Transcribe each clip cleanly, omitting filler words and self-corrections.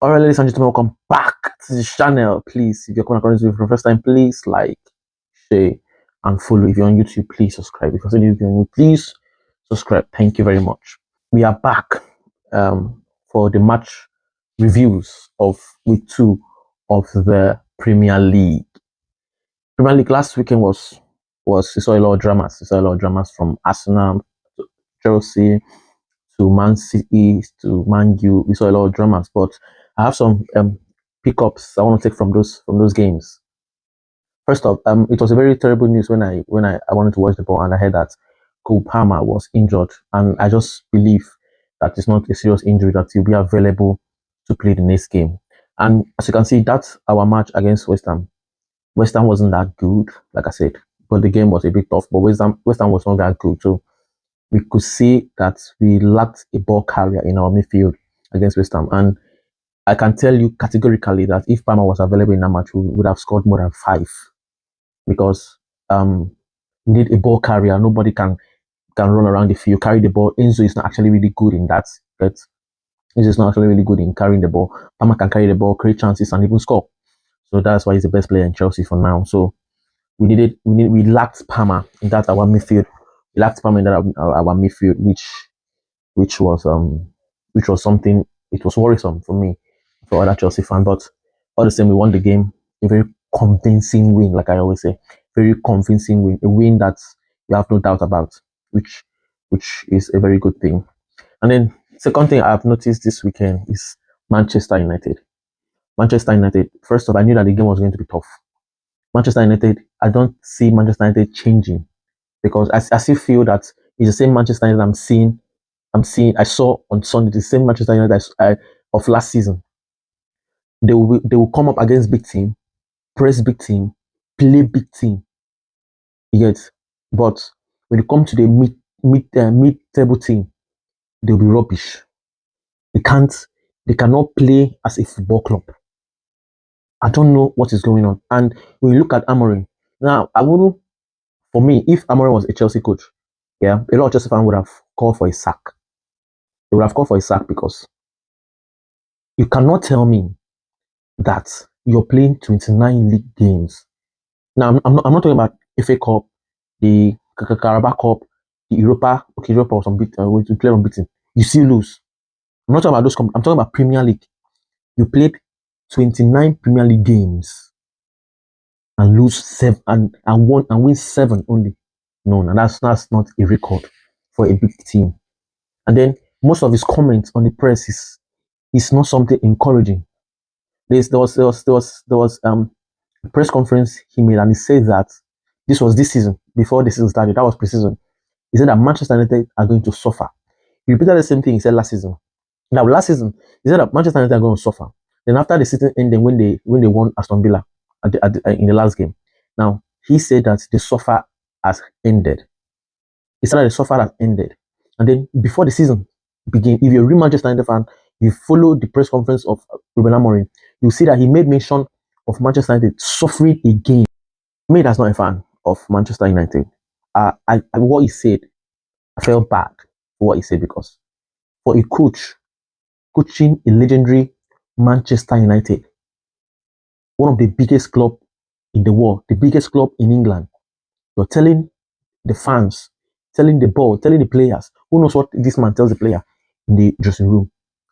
Alright, ladies and gentlemen, welcome back to the channel. Please, if you're coming across this video for the first time, please like, share, and follow. If you're on YouTube, please subscribe. If you're on YouTube, please subscribe. Thank you very much. We are back for the match reviews of week 2 of the Premier League. Premier League last weekend was we saw a lot of dramas. We saw a lot of dramas from Arsenal to Chelsea to Man City to Man U. We saw a lot of dramas, but I have some pickups I want to take from those games. First off, it was a very terrible news when I wanted to watch the ball and I heard that Cole Palmer was injured, and I just believe that it's not a serious injury, that he'll be available to play the next game. And as you can see, that's our match against West Ham. West Ham wasn't that good, like I said, but the game was a bit tough. But West Ham was not that good, so we could see that we lacked a ball carrier in our midfield against West Ham. And I can tell you categorically that if Palmer was available in that match, we would have scored more than 5, because we need a ball carrier. Nobody can run around the field, carry the ball. Enzo is not actually really good in that, but Enzo is not actually really good in carrying the ball. Palmer can carry the ball, create chances, and even score. So that's why he's the best player in Chelsea for now. So we lacked Palmer in that our midfield. We lacked Palmer in that our midfield, which was something. It was worrisome for me, for other Chelsea fan. But all the same, we won the game. A very convincing win, like I always say, very convincing win. A win that you have no doubt about, which is a very good thing. And then second thing I've noticed this weekend is Manchester United. Manchester United. First off, I knew that the game was going to be tough. Manchester United, I don't see Manchester United changing, because I still feel that it's the same Manchester United I saw on Sunday, the same Manchester United of last season. They will come up against big team, press big team, play big team. Yet, but when it comes to the mid-table team, they'll be rubbish. They cannot play as a football club. I don't know what is going on. And when you look at Amorim, now for me, if Amorim was a Chelsea coach, yeah, a lot of Chelsea fans would have called for a sack. They would have called for a sack, because you cannot tell me that you're playing 29 league games. Now, I'm not talking about FA Cup, the Carabao Cup, the Europa. Okay, Europa was unbeaten. We played unbeaten. You still lose. I'm not talking about those. I'm talking about Premier League. You played 29 Premier League games and lose 7 and win 7 only. No, that's not a record for a big team. And then most of his comments on the press is not something encouraging. There was a press conference he made, and he said that this was this season, before the season started. That was pre-season. He said that Manchester United are going to suffer. He repeated the same thing he said last season. Now, last season, he said that Manchester United are going to suffer. Then after the season ended, when they won Aston Villa in the last game, now he said that the suffer has ended. He said that the suffer has ended. And then before the season began, if you're a real Manchester United fan, you follow the press conference of Ruben Amorim, you see that he made mention of Manchester United suffering again. Me, that's not a fan of Manchester United. What he said, I felt bad for what he said, because for a coach coaching a legendary Manchester United, one of the biggest club in the world, the biggest club in England, you're telling the fans, telling the ball, telling the players, who knows what this man tells the player in the dressing room,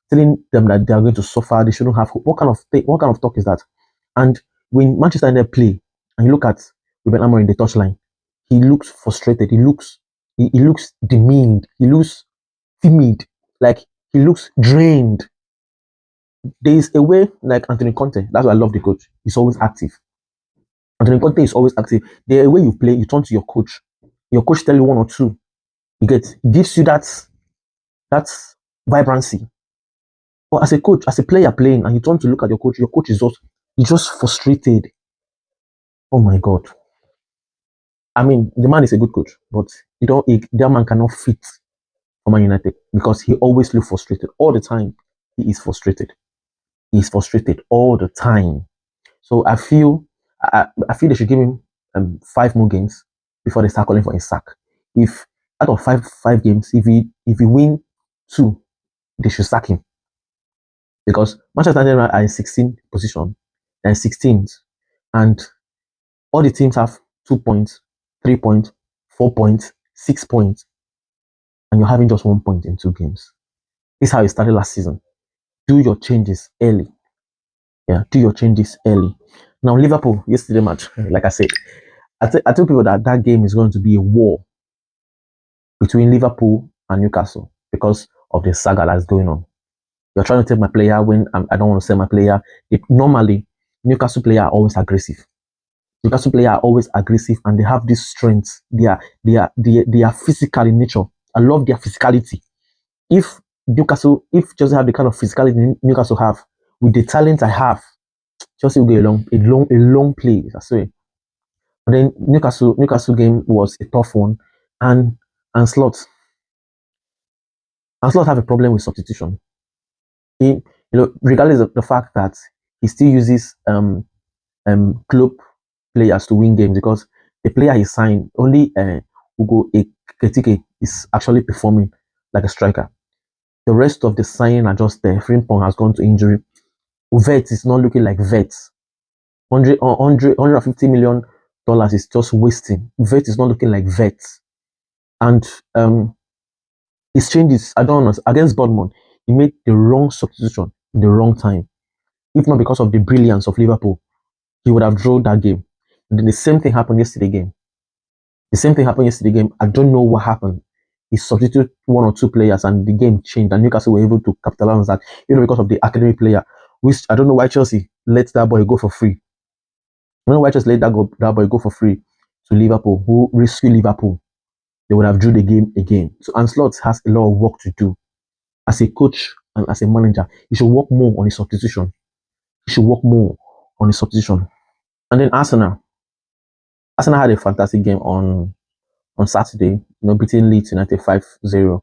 telling them that they are going to suffer, they shouldn't have hope. What kind of talk is that? And when Manchester United play, and you look at Ruben Amorim in the touchline, he looks frustrated. He looks demeaned. He looks timid. Like, he looks drained. There is a way, like Anthony Conte. That's why I love the coach. He's always active. Anthony Conte is always active. The way you play, you turn to your coach. Your coach tell you 1 or 2. He gives you that vibrancy. But as a coach, as a player playing, and you turn to look at your coach is just frustrated. Oh my God. I mean, the man is a good coach, but that man cannot fit for Man United, because he always looks frustrated all the time. He is frustrated. He is frustrated all the time. So I feel they should give him 5 more games before they start calling for a sack. If out of five games, if he win 2, they should sack him. because Manchester United are in 16th position, and 16th, and all the teams have 2 points, 3 points, 4 points, 6 points, and you're having just 1 point in 2 games. This is how it started last season. Do your changes early. Yeah, do your changes early. Now, Liverpool, yesterday match, like I said, I tell people that that game is going to be a war between Liverpool and Newcastle because of the saga that's going on. You're trying to take my player when I don't want to sell my player. Normally, Newcastle players are always aggressive. Newcastle players are always aggressive and they have this strength. They are physical in nature. I love their physicality. If Chelsea have the kind of physicality Newcastle have, with the talent I have, Chelsea will go a long play. I swear. But then Newcastle game was a tough one, and and Slot have a problem with substitution. Regardless of the fact that he still uses club players to win games because the player he signed only Ugo Eketike is actually performing like a striker. The rest of the signing are just there. Frimpong has gone to injury. Vet is not looking like Vet. 150 million dollars is just wasting. Vet is not looking like Vet. And his changes, I don't know, against Bournemouth, he made the wrong substitution in the wrong time. If not because of the brilliance of Liverpool, he would have drawn that game. And then the same thing happened yesterday game. The same thing happened yesterday game. I don't know what happened. He substituted one or two players and the game changed and Newcastle were able to capitalize on that, because of the academy player, which I don't know why Chelsea let that boy go for free. I don't know why Chelsea let that boy go for free to Liverpool, who rescue Liverpool. They would have drew the game again. So Ancelotti has a lot of work to do. As a coach and as a manager, he should work more on his substitution. He should work more on his substitution. And then Arsenal had a fantastic game on Saturday, beating Leeds United 5-0.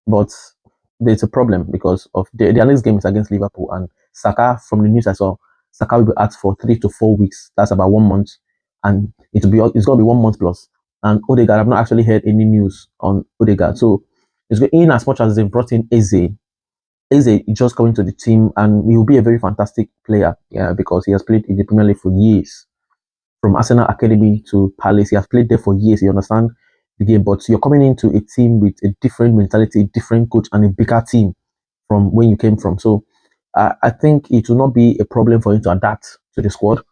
But there's a problem because of their next game is against Liverpool, and Saka, from the news I saw, Saka will be out for 3 to 4 weeks. That's about 1 month, and it's gonna be 1 month plus. And Odegaard, I've not actually heard any news on Odegaard, so it's going in as much as they've brought in Eze. Eze is just coming to the team, and he will be a very fantastic player, yeah, because he has played in the Premier League for years. From Arsenal Academy to Palace, he has played there for years. You understand the game, but you're coming into a team with a different mentality, a different coach, and a bigger team from when you came from. So I think it will not be a problem for him to adapt to the squad.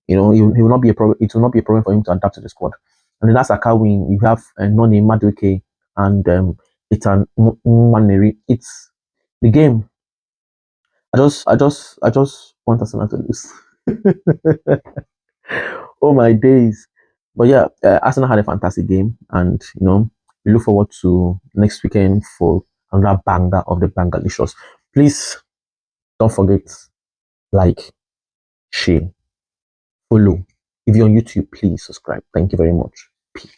He will not be a problem. It will not be a problem for him to adapt to the squad. And then that's Aka wing. You have Noni Madueke and Ethan Nwaneri. It's the game. I just want Arsenal to lose. Oh my days. But yeah, Arsenal had a fantastic game, and we look forward to next weekend for another banger of the Bangalicious. Please don't forget, like, share, follow. If you're on YouTube, please subscribe. Thank you very much. Peace.